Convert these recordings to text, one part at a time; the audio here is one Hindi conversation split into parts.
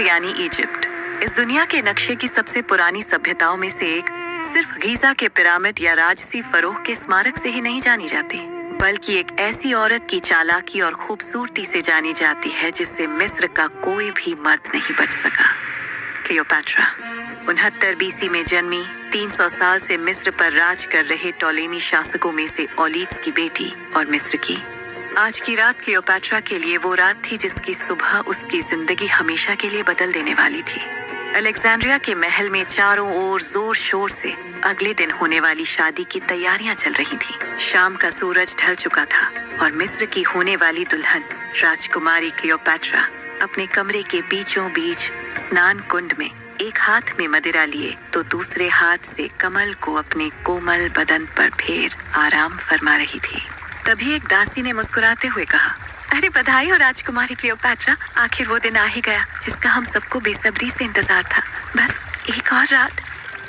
मिस्र यानी इजिप्ट इस दुनिया के नक्शे की सबसे पुरानी सभ्यताओं में से एक सिर्फ गीजा के पिरामिड या राजसी फरोह के स्मारक से ही नहीं जानी जाती, बल्कि एक ऐसी औरत की चालाकी और खूबसूरती से जानी जाती है जिससे मिस्र का कोई भी मर्द नहीं बच सका। क्लियोपैट्रा 69 बीसी में जन्मी, 300 साल से मिस्र पर राज कर रहे टोलेमी शासकों में से ओलीट्स की बेटी और मिस्र की। आज की रात क्लियोपैट्रा के लिए वो रात थी जिसकी सुबह उसकी जिंदगी हमेशा के लिए बदल देने वाली थी। अलेक्जेंड्रिया के महल में चारों ओर जोर शोर से अगले दिन होने वाली शादी की तैयारियां चल रही थी। शाम का सूरज ढल चुका था और मिस्र की होने वाली दुल्हन राजकुमारी क्लियोपैट्रा अपने कमरे के बीचों बीच स्नान कुंड में एक हाथ में मदिरा लिए तो दूसरे हाथ से कमल को अपने कोमल बदन पर फेर आराम फरमा रही थी। तभी एक दासी ने मुस्कुराते हुए कहा, अरे बधाई हो राजकुमारी क्लियोपैट्रा, आखिर वो दिन आ ही गया जिसका हम सबको बेसब्री से इंतजार था। बस एक और रात।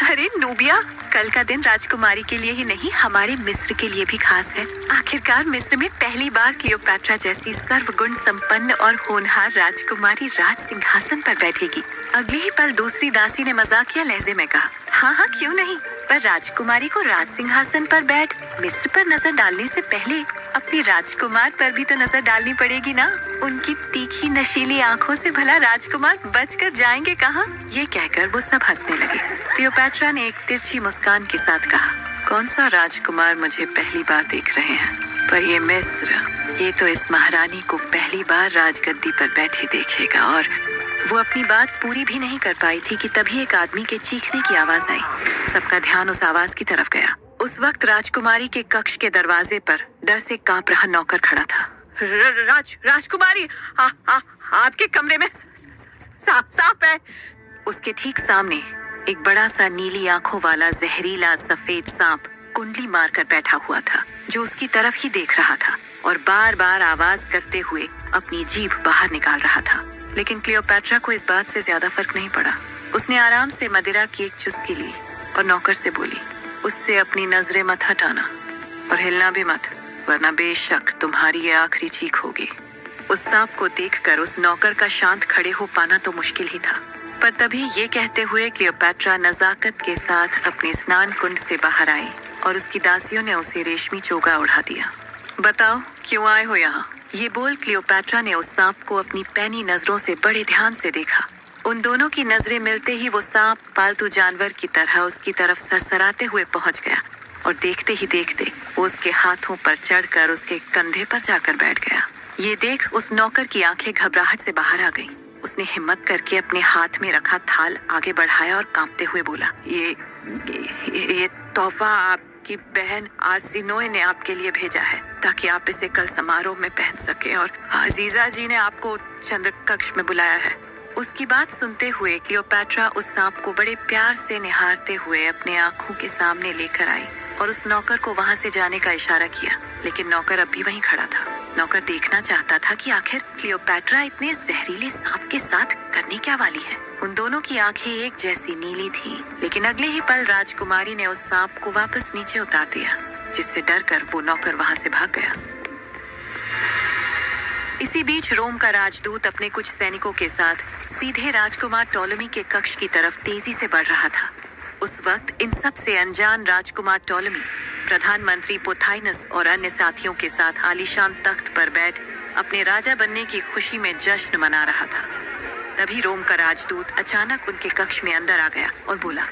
अरे नूबिया, कल का दिन राजकुमारी के लिए ही नहीं हमारे मिस्र के लिए भी खास है। आखिरकार मिस्र में पहली बार क्लियोपैट्रा जैसी सर्वगुण संपन्न और होनहार राजकुमारी राज सिंहासन पर बैठेगी। अगले ही पल दूसरी दासी ने मजाकिया लहजे में कहा, हाँ हाँ क्यों नहीं, पर राजकुमारी को राज सिंहासन पर बैठ मिस्र पर नजर डालने से पहले अपनी राजकुमार पर भी तो नजर डालनी पड़ेगी ना। उनकी तीखी नशीली आंखों से भला राजकुमार बचकर जाएंगे कहाँ। ये कहकर वो सब हंसने लगे। क्लियोपैट्रा ने एक तिरछी मुस्कान के साथ कहा, कौन सा राजकुमार मुझे पहली बार देख रहे हैं, पर ये मिस्र, ये तो इस महारानी को पहली बार राजगद्दी पर बैठे देखेगा। और वो अपनी बात पूरी भी नहीं कर पाई थी कि तभी एक आदमी के चीखने की आवाज आई। सबका ध्यान उस आवाज की तरफ गया। उस वक्त राजकुमारी के कक्ष के दरवाजे पर डर से कांप रहा नौकर खड़ा था। राजकुमारी, आपके कमरे में सांप है। उसके ठीक सामने एक बड़ा सा नीली आंखों वाला जहरीला सफेद सांप कुंडली मारकर बैठा हुआ था, जो उसकी तरफ ही देख रहा था और बार बार आवाज करते हुए अपनी जीभ बाहर निकाल रहा था। लेकिन क्लियोपैट्रा को इस बात से ज्यादा फर्क नहीं पड़ा। उसने आराम से मदिरा की एक चुस्की ली और नौकर से बोली, उससे अपनी नजरें मत हटाना और हिलना भी मत, वरना बेशक तुम्हारी ये आखिरी चीख होगी। उस सांप को देखकर उस नौकर का शांत खड़े हो पाना तो मुश्किल ही था, पर तभी ये कहते हुए क्लियोपैट्रा नजाकत के साथ अपने स्नान कुंड से बाहर आई और उसकी दासियों ने उसे रेशमी चोगा उड़ा दिया। बताओ क्यों आए हो यहाँ? ये बोल क्लियोपैट्रा ने उस सांप को अपनी पैनी नजरों से बड़े ध्यान से देखा। उन दोनों की नजरें मिलते ही वो सांप पालतू जानवर की तरह उसकी तरफ सरसराते हुए पहुंच गया और देखते ही देखते वो उसके हाथों पर चढ़कर उसके कंधे पर जाकर बैठ गया। ये देख उस नौकर की आंखें घबराहट से बाहर आ गईं। उसने हिम्मत करके अपने हाथ में रखा थाल आगे बढ़ाया और कांपते हुए बोला, ये तोहफा आपकी बहन आर्सिनोए ने आपके लिए भेजा है ताकि आप इसे कल समारोह में पहन सके, और अजीजा जी ने आपको चंद्र कक्ष में बुलाया है। उसकी बात सुनते हुए क्लियोपैट्रा उस सांप को बड़े प्यार से निहारते हुए अपने आंखों के सामने लेकर आई और उस नौकर को वहां से जाने का इशारा किया, लेकिन नौकर अब भी वहीं खड़ा था। नौकर देखना चाहता था कि आखिर क्लियोपैट्रा इतने जहरीले सांप के साथ करने क्या वाली है। उन दोनों की आंखें एक जैसी नीली थीं, लेकिन अगले ही पल राजकुमारी ने उस सांप को वापस नीचे उतार दिया, जिससे डरकर वो नौकर वहां से भाग गया। इसी बीच रोम का राजदूत अपने कुछ सैनिकों के साथ सीधे राजकुमार टोलेमी के कक्ष की तरफ तेजी से बढ़ रहा था। उस वक्त इन सब से अनजान राजकुमार टोलेमी प्रधानमंत्री पोथाइनस और अन्य साथियों के साथ आलीशान तख्त पर बैठ अपने राजा बनने की खुशी में जश्न मना रहा था। तभी रोम का राजदूत अचानक उनके कक्ष में अंदर आ गया और बोला,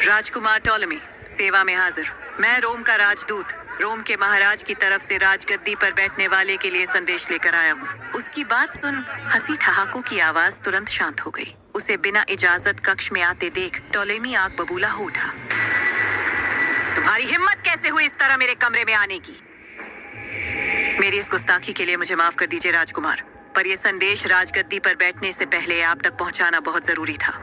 राजकुमार टोलेमी, सेवा में हाजिर। मैं रोम का राजदूत रोम के महाराज की तरफ से राजगद्दी पर बैठने वाले के लिए संदेश लेकर आया हूँ। उसकी बात सुन हंसी ठहाकों की आवाज तुरंत शांत हो गई। उसे बिना इजाजत कक्ष में आते देख टोलेमी आग बबूला हो उठा। तुम्हारी हिम्मत कैसे हुई इस तरह मेरे कमरे में आने की? मेरी इस गुस्ताखी के लिए मुझे माफ कर दीजिए राजकुमार, पर यह संदेश राजगद्दी पर बैठने से पहले आप तक पहुंचाना बहुत जरूरी था।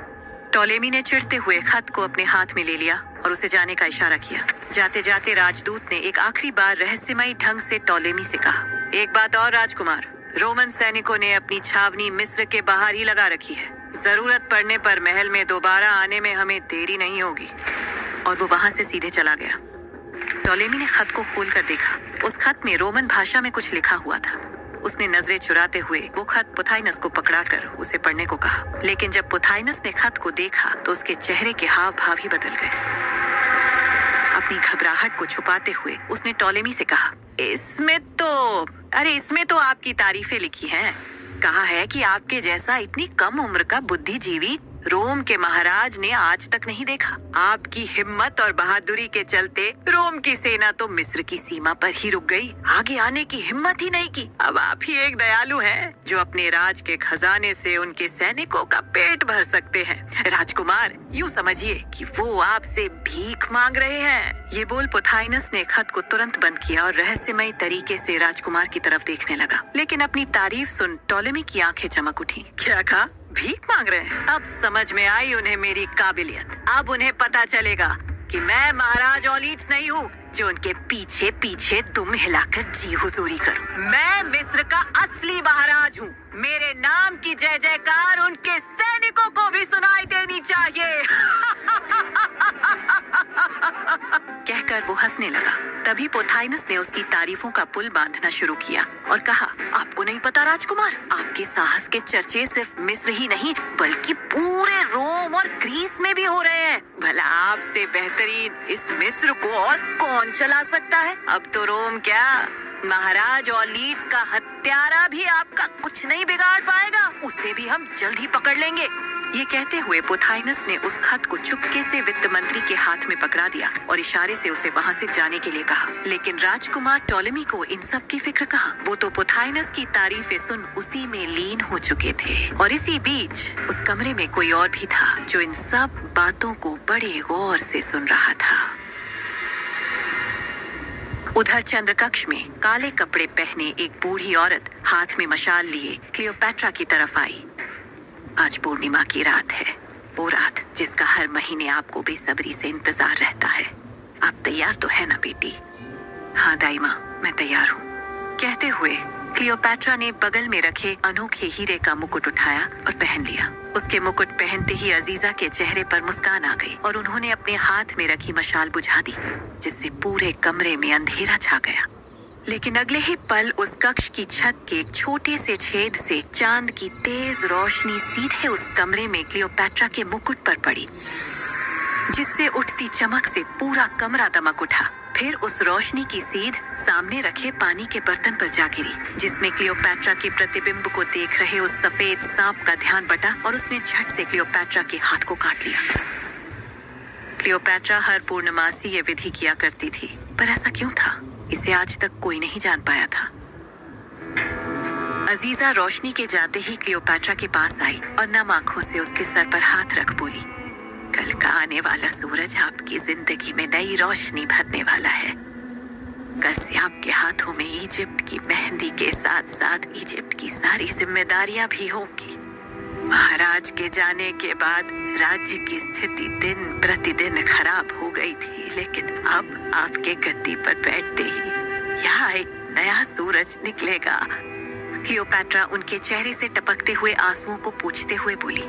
टोलेमी ने चिढ़ते हुए खत को अपने हाथ में ले लिया और उसे जाने का इशारा किया। जाते जाते राजदूत ने एक आखिरी बार रहस्यमयी ढंग से टोलेमी से कहा, एक बात और राजकुमार, रोमन सैनिकों ने अपनी छावनी मिस्र के बाहर ही लगा रखी है। जरूरत पड़ने पर महल में दोबारा आने में हमें देरी नहीं होगी। और वो वहां से सीधे चला गया। टोलेमी ने खत को खोलकर देखा। उस खत में रोमन भाषा में कुछ लिखा हुआ था। उसने नजरें चुराते हुए वो खत पोथाइनस को पकड़ाकर उसे पढ़ने को कहा, लेकिन जब पुथाइनस ने खत को देखा तो उसके चेहरे के हाव भाव ही बदल गए। अपनी घबराहट को छुपाते हुए उसने टॉलेमी से कहा, इसमें तो आपकी तारीफें लिखी हैं। कहा है कि आपके जैसा इतनी कम उम्र का बुद्धिजीवी रोम के महाराज ने आज तक नहीं देखा। आपकी हिम्मत और बहादुरी के चलते रोम की सेना तो मिस्र की सीमा पर ही रुक गई, आगे आने की हिम्मत ही नहीं की। अब आप ही एक दयालु हैं जो अपने राज के खजाने से उनके सैनिकों का पेट भर सकते हैं। राजकुमार, यूँ समझिए कि वो आपसे भीख मांग रहे हैं। ये बोल पुथाइनस ने खत को तुरंत बंद किया और रहस्यमयी तरीके से राजकुमार की तरफ देखने लगा। लेकिन अपनी तारीफ सुन टॉलेमी की आंखें चमक उठी। क्या कहा? भीख मांग रहे हैं? अब समझ में आई उन्हें मेरी काबिलियत। अब उन्हें पता चलेगा कि मैं महाराज ऑलीड्स नहीं हूँ जो उनके पीछे पीछे दुम हिलाकर जी हुजूरी करूँ। मैं मिस्र का असली महाराज हूँ। मेरे नाम की जय जयकार उनके सैनिकों को भी सुनाई देनी चाहिए। कहकर वो हंसने लगा। तभी पुथाइनस ने उसकी तारीफों का पुल बांधना शुरू किया और कहा, आपको नहीं पता राजकुमार, आपके साहस के चर्चे सिर्फ मिस्र ही नहीं बल्कि पूरे रोम और ग्रीस में भी हो रहे हैं। भला आपसे बेहतरीन इस मिस्र को और कौन चला सकता है? अब तो रोम क्या, महाराज ऑलीड्स का हत्यारा भी आपका कुछ नहीं बिगाड़ पाएगा। उसे भी हम जल्द ही पकड़ लेंगे। ये कहते हुए पुथाइनस ने उस खत को चुपके से वित्त मंत्री के हाथ में पकड़ा दिया और इशारे से उसे वहाँ से जाने के लिए कहा। लेकिन राजकुमार टॉलेमी को इन सब की फिक्र कहाँ? वो तो पुथाइनस की तारीफें सुन उसी में लीन हो चुके थे। और इसी बीच उस कमरे में कोई और भी था जो इन सब बातों को बड़े गौर से सुन रहा था। उधर चंद्रकक्ष में काले कपड़े पहने एक बूढ़ी औरत हाथ में मशाल लिए क्लियोपैट्रा की तरफ आई। आज पूर्णिमा की रात है, वो रात जिसका हर महीने आपको बेसब्री से इंतजार रहता है। आप तैयार तो है ना बेटी? हाँ दाई माँ, मैं तैयार हूँ। कहते हुए क्लियोपैट्रा ने बगल में रखे अनोखे हीरे का मुकुट उठाया और पहन लिया। उसके मुकुट पहनते ही अजीजा के चेहरे पर मुस्कान आ गई और उन्होंने अपने हाथ में रखी मशाल बुझा दी, जिससे पूरे कमरे में अंधेरा छा गया। लेकिन अगले ही पल उस कक्ष की छत के एक छोटे से छेद से चांद की तेज रोशनी सीधे उस कमरे में क्लियोपैट्रा के मुकुट पर पड़ी, जिससे उठती चमक से पूरा कमरा दमक उठा। फिर उस रोशनी की सीध सामने रखे पानी के बर्तन पर जा गिरी, जिसमें क्लियोपैट्रा के प्रतिबिंब को देख रहे उस सफेद सांप का ध्यान बटा और उसने झट से क्लियोपैट्रा के हाथ को काट लिया। क्लियोपैट्रा हर पूर्णमासी ये विधि किया करती थी, पर ऐसा क्यों था, इसे आज तक कोई नहीं जान पाया था। अजीजा रोशनी के जाते ही क्लियोपैट्रा के पास आई और नम आंखों से उसके सर पर हाथ रख बोली, कल का आने वाला सूरज आपकी जिंदगी में नई रोशनी भरने वाला है। कल से आपके हाथों में इजिप्ट की मेहंदी के साथ साथ इजिप्ट की सारी जिम्मेदारियां भी होंगी। महाराज के जाने के बाद राज्य की स्थिति दिन प्रतिदिन खराब हो गई थी, लेकिन अब आपके गद्दी पर बैठते ही यहाँ एक नया सूरज निकलेगा। क्लियोपैट्रा उनके चेहरे से टपकते हुए आंसुओं को पोंछते हुए बोली,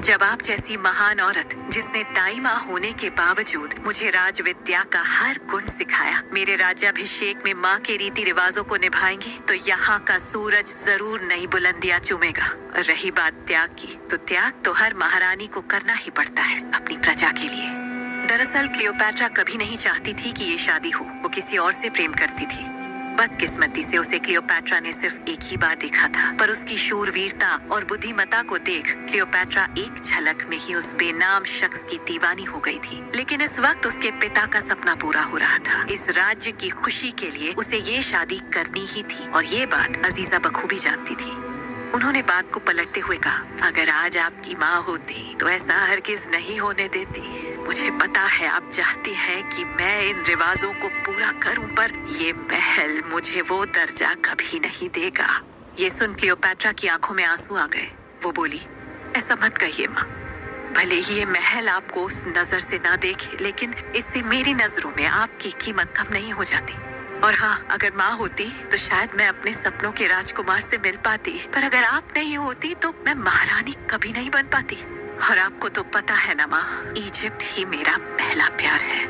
जब आप जैसी महान औरत जिसने दाई माँ होने के बावजूद मुझे राजविद्या का हर गुण सिखाया मेरे राज्याभिषेक में माँ के रीति रिवाजों को निभाएंगे तो यहाँ का सूरज जरूर नई बुलंदियां चूमेगा। और रही बात त्याग की, तो त्याग तो हर महारानी को करना ही पड़ता है अपनी प्रजा के लिए। दरअसल क्लियोपैट्रा कभी नहीं चाहती थी कि ये शादी हो, वो किसी और से प्रेम करती थी। बदकिस्मती से उसे क्लियोपैट्रा ने सिर्फ एक ही बार देखा था, पर उसकी शूरवीरता और बुद्धिमत्ता को देख क्लियोपैट्रा एक झलक में ही उस बेनाम शख्स की दीवानी हो गई थी। लेकिन इस वक्त उसके पिता का सपना पूरा हो रहा था। इस राज्य की खुशी के लिए उसे ये शादी करनी ही थी और ये बात अजीजा बखूबी जानती थी। उन्होंने बात को पलटते हुए कहा, अगर आज आपकी माँ होती तो ऐसा हरगिज नहीं होने देती। मुझे पता है आप चाहती हैं कि मैं इन रिवाजों को पूरा करूं, पर ये महल मुझे वो दर्जा कभी नहीं देगा। ये सुन क्लियोपैट्रा की आंखों में आंसू आ गए। वो बोली, ऐसा मत कहिए माँ, भले ही ये महल आपको उस नजर से ना देखे, लेकिन इससे मेरी नजरों में आपकी कीमत कम नहीं हो जाती। और हाँ, अगर माँ होती तो शायद मैं अपने सपनों के राजकुमार से मिल पाती, पर अगर आप नहीं होती तो मैं महारानी कभी नहीं बन पाती। और आपको तो पता है ना माँ, इजिप्ट ही मेरा पहला प्यार है।